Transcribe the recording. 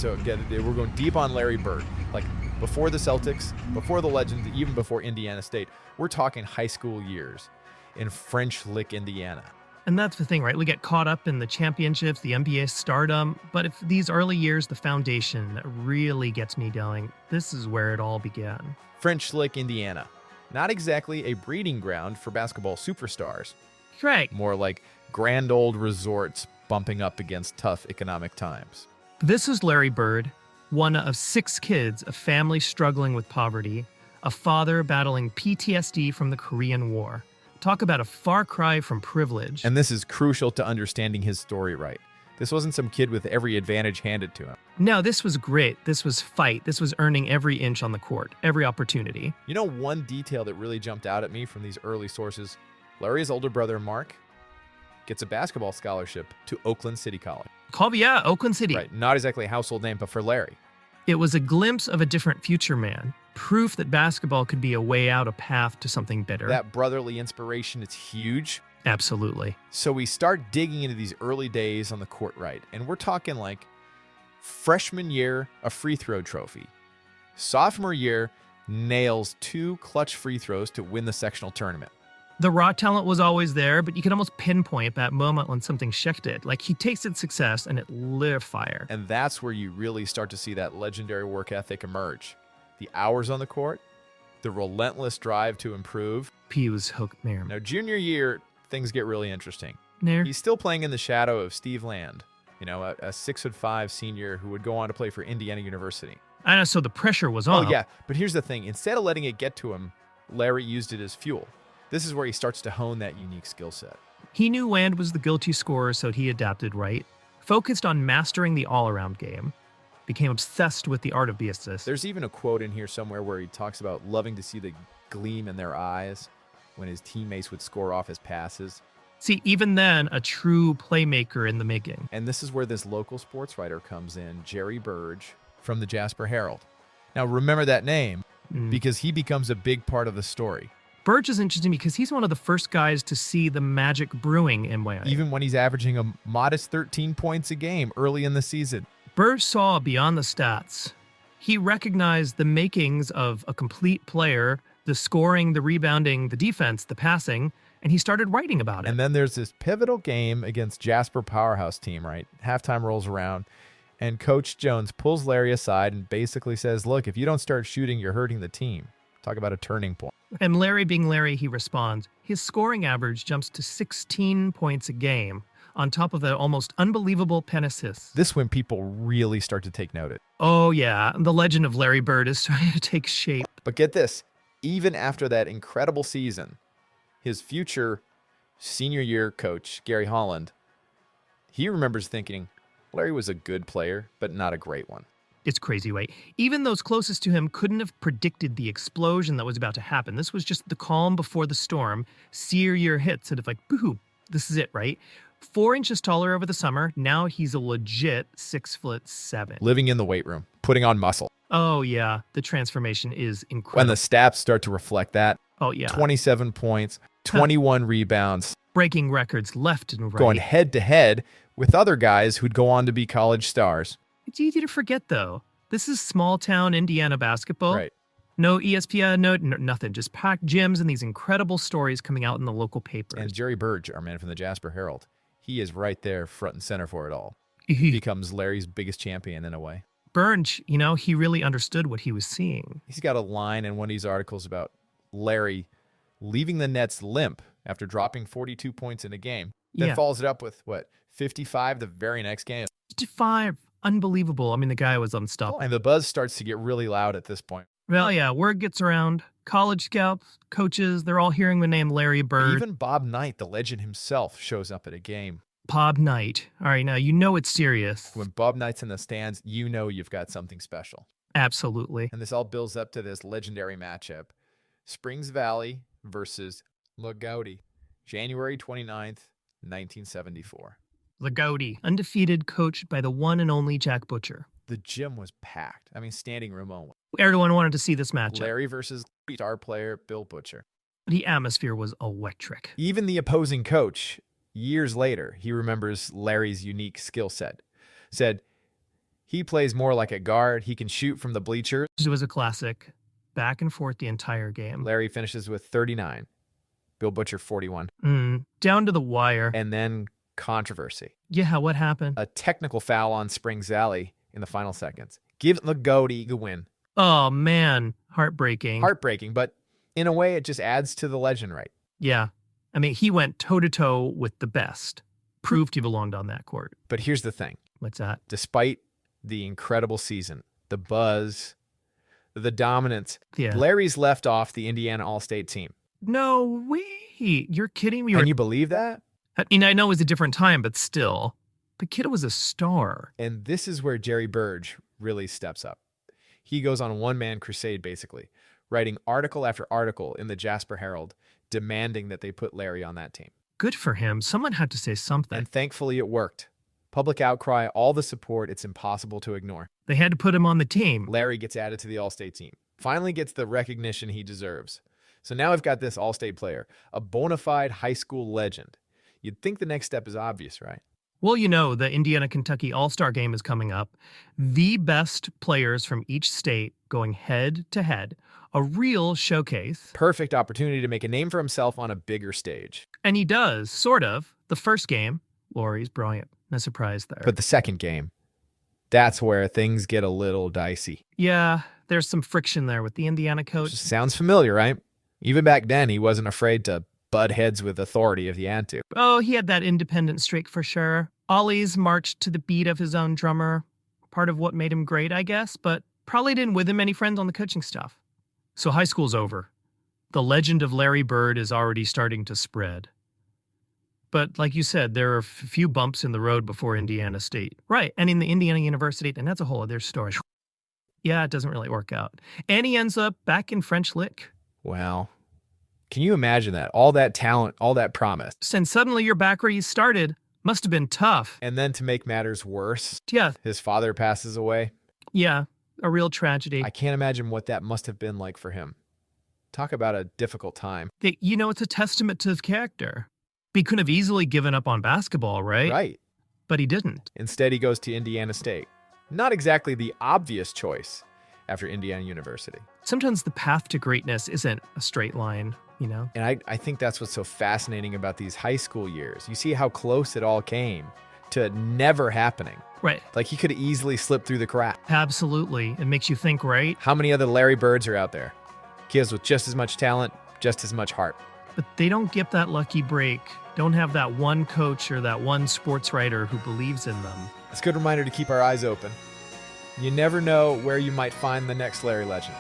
So we're going deep on Larry Bird. Like before the Celtics, before the Legends, even before Indiana State. We're talking high school years in French Lick, Indiana. And that's the thing, right? We get caught up in the championships, the NBA stardom, but if these early years, the foundation that really gets me going, this is where it all began. French Lick, Indiana. Not exactly a breeding ground for basketball superstars. Right. More like grand old resorts bumping up against tough economic times. This is Larry Bird, one of 6 kids, a family struggling with poverty, a father battling PTSD from the Korean War. Talk about a far cry from privilege. And this is crucial to understanding his story right. This wasn't some kid with every advantage handed to him. No, this was grit. This was fight. This was earning every inch on the court, every opportunity. You know one detail that really jumped out at me from these early sources? Larry's older brother, Mark, gets a basketball scholarship to Oakland City College. Yeah, Oakland City. Right, not exactly a household name, but for Larry. It was a glimpse of a different future man. Proof that basketball could be a way out, a path to something better. That brotherly inspiration is huge. Absolutely. So we start digging into these early days on the court, right? And we're talking like freshman year, a free throw trophy. Sophomore year, nails 2 clutch free throws to win the sectional tournament. The raw talent was always there, but you could almost pinpoint that moment when something shifted. Like he tasted success and it lit a fire. And that's where you really start to see that legendary work ethic emerge. The hours on the court, the relentless drive to improve. P was hooked there. Now, junior year, things get really interesting. There. He's still playing in the shadow of Steve Land, a 6'5" senior who would go on to play for Indiana University. I know, so the pressure was on. Oh, yeah. But here's the thing. Instead of letting it get to him, Larry used it as fuel. This is where he starts to hone that unique skill set. He knew Land was the guilty scorer, so he adapted right. Focused on mastering the all-around game. Became obsessed with the art of the assist. There's even a quote in here somewhere where he talks about loving to see the gleam in their eyes when his teammates would score off his passes. See, even then, a true playmaker in the making. And this is where this local sports writer comes in, Jerry Burge from the Jasper Herald. Now, remember that name because he becomes a big part of the story. Burge is interesting because he's one of the first guys to see the magic brewing in Miami. Even when he's averaging a modest 13 points a game early in the season. Burge saw beyond the stats. He recognized the makings of a complete player, the scoring, the rebounding, the defense, the passing, and he started writing about it. And then there's this pivotal game against Jasper Powerhouse team, right? Halftime rolls around, and Coach Jones pulls Larry aside and basically says, look, if you don't start shooting, you're hurting the team. Talk about a turning point. And Larry being Larry, he responds. His scoring average jumps to 16 points a game, on top of the almost unbelievable pen assists. This is when people really start to take note of it. Oh, yeah. The legend of Larry Bird is starting to take shape. But get this. Even after that incredible season, his future senior year coach, Gary Holland, he remembers thinking, Larry was a good player, but not a great one. It's crazy, right? Even those closest to him couldn't have predicted the explosion that was about to happen. This was just the calm before the storm. Sear year hit, sort of like, boo, this is it, right? 4 inches taller over the summer. Now he's a legit 6'7". Living in the weight room, putting on muscle. Oh, yeah. The transformation is incredible. When the stats start to reflect that. Oh, yeah. 27 points, 21 rebounds. Breaking records left and right. Going head to head with other guys who'd go on to be college stars. It's easy to forget, though. This is small-town Indiana basketball. Right. No ESPN, no nothing. Just packed gyms and these incredible stories coming out in the local papers. And Jerry Burge, our man from the Jasper Herald, he is right there front and center for it all. He becomes Larry's biggest champion in a way. Burge, he really understood what he was seeing. He's got a line in one of these articles about Larry leaving the Nets limp after dropping 42 points in a game. Then follows it up with, 55 the very next game. 55. Unbelievable. I mean, the guy was unstoppable. And the buzz starts to get really loud at this point. Well, yeah, word gets around. College scouts, coaches, they're all hearing the name Larry Bird. Even Bob Knight, the legend himself, shows up at a game. Bob Knight. All right, now you know it's serious. When Bob Knight's in the stands, you know you've got something special. Absolutely. And this all builds up to this legendary matchup. Springs Valley versus Loogootee, January 29th, 1974. Loogootee, undefeated, coached by the one and only Jack Butcher. The gym was packed. I mean, standing room only. Everyone wanted to see this matchup. Larry versus star player Bill Butcher. The atmosphere was electric. Even the opposing coach, years later, he remembers Larry's unique skill set. Said He plays more like a guard. He can shoot from the bleachers. It was a classic. Back and forth the entire game. Larry finishes with 39. Bill Butcher, 41. Down to the wire. And then controversy. Yeah, what happened? A technical foul on Springs Alley in the final seconds. Give Loogootee the win. Oh, man. Heartbreaking. Heartbreaking, but in a way, it just adds to the legend, right? Yeah. I mean, he went toe-to-toe with the best. Proved he belonged on that court. But here's the thing. What's that? Despite the incredible season, the buzz, the dominance, Yeah. Larry's left off the Indiana All-State team. No way. You're kidding me? Can you believe that? I mean, I know it was a different time, but still. The kid was a star. And this is where Jerry Burge really steps up. He goes on a one-man crusade, basically, writing article after article in the Jasper Herald, demanding that they put Larry on that team. Good for him. Someone had to say something. And thankfully it worked. Public outcry, all the support, it's impossible to ignore. They had to put him on the team. Larry gets added to the All-State team. Finally gets the recognition he deserves. So now I've got this All-State player, a bona fide high school legend. You'd think the next step is obvious, right? Well, you know, the Indiana-Kentucky All-Star game is coming up. The best players from each state going head-to-head. A real showcase. Perfect opportunity to make a name for himself on a bigger stage. And he does, sort of. The first game, Laurie's brilliant. No surprise there. But the second game, that's where things get a little dicey. Yeah, there's some friction there with the Indiana coach. Sounds familiar, right? Even back then, he wasn't afraid to butt heads with authority if he had to. Oh, he had that independent streak for sure. Always marched to the beat of his own drummer. Part of what made him great, I guess, but probably didn't with him any friends on the coaching staff. So high school's over. The legend of Larry Bird is already starting to spread. But like you said, there are a few bumps in the road before Indiana State. Right, and in the Indiana University, and that's a whole other story. Yeah, it doesn't really work out. And he ends up back in French Lick. Wow. Can you imagine that? All that talent, all that promise. And suddenly you're back where you started. Must have been tough. And then to make matters worse, yeah, his father passes away. Yeah, a real tragedy. I can't imagine what that must have been like for him. Talk about a difficult time. You know, it's a testament to his character. He could have easily given up on basketball, right? Right. But he didn't. Instead, he goes to Indiana State. Not exactly the obvious choice after Indiana University. Sometimes the path to greatness isn't a straight line, you know? And I think that's what's so fascinating about these high school years. You see how close it all came to never happening. Right. Like he could have easily slipped through the cracks. Absolutely. It makes you think, right? How many other Larry Birds are out there? Kids with just as much talent, just as much heart. But they don't get that lucky break. Don't have that one coach or that one sports writer who believes in them. It's a good reminder to keep our eyes open. You never know where you might find the next Larry legend.